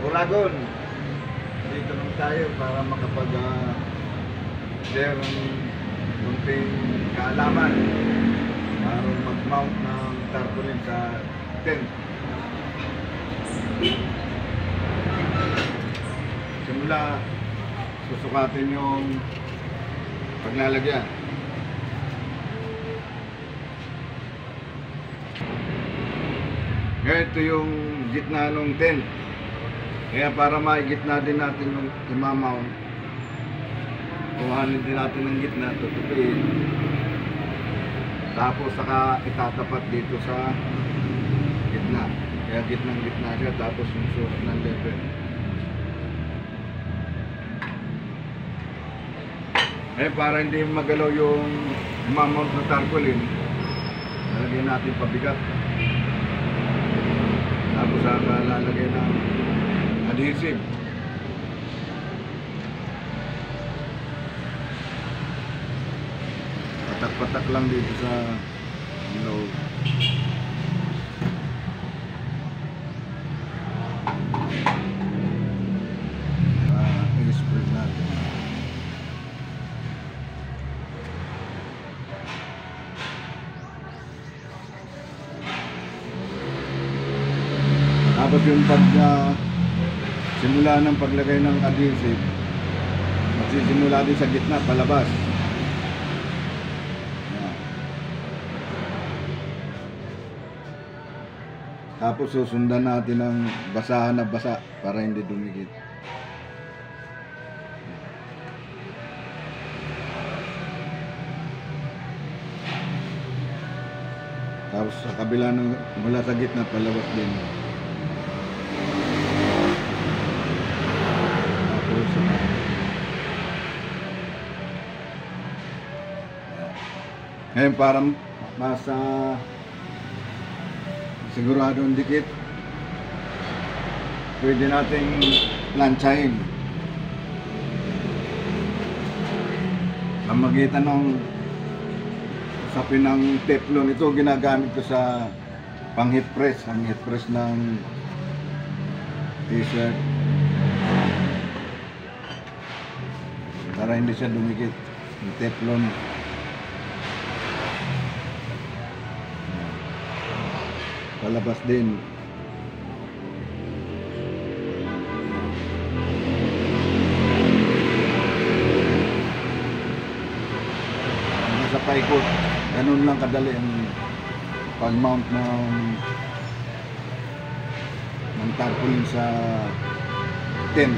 Buragon. Dito naman tayo para makapag-share ng kunting kaalaman para mag-mount ng tarpaulin sa tent. Simula, susukatin yung paglalagyan. Ngayon, ito yung gitna ng tent. Kaya para maigitna din natin yung imamount, kuhanin din natin ng gitna, tutupiin. Tapos saka itatapat dito sa gitna. Kaya gitnang-gitna siya, tapos yung suot ng level. Para hindi magalaw yung imamount na tarpaulin, lalagyan natin pabigat. Tapos saka lalagyan ng adhesive. Patak-patak lang dito sa loob. I-spread natin. Tapos yung simula ng paglagay ng adhesive, magsisimula din sa gitna, palabas. Tapos susundan natin ng basahan na basa para hindi dumikit. Tapos sa kabila ng mula sa gitna, palabas din. Ngayon para mas sigurado ang dikit, pwede nating plantsahin. Pamagitan ng sapin ng teflon, ito ginagamit ko sa pang heat press, ang heat press ng t-shirt. Para hindi siya dumikit, yung teflon. Palabas din. Sa paikot, ganun lang kadali ang pag-mount ng tarpaulin sa tent.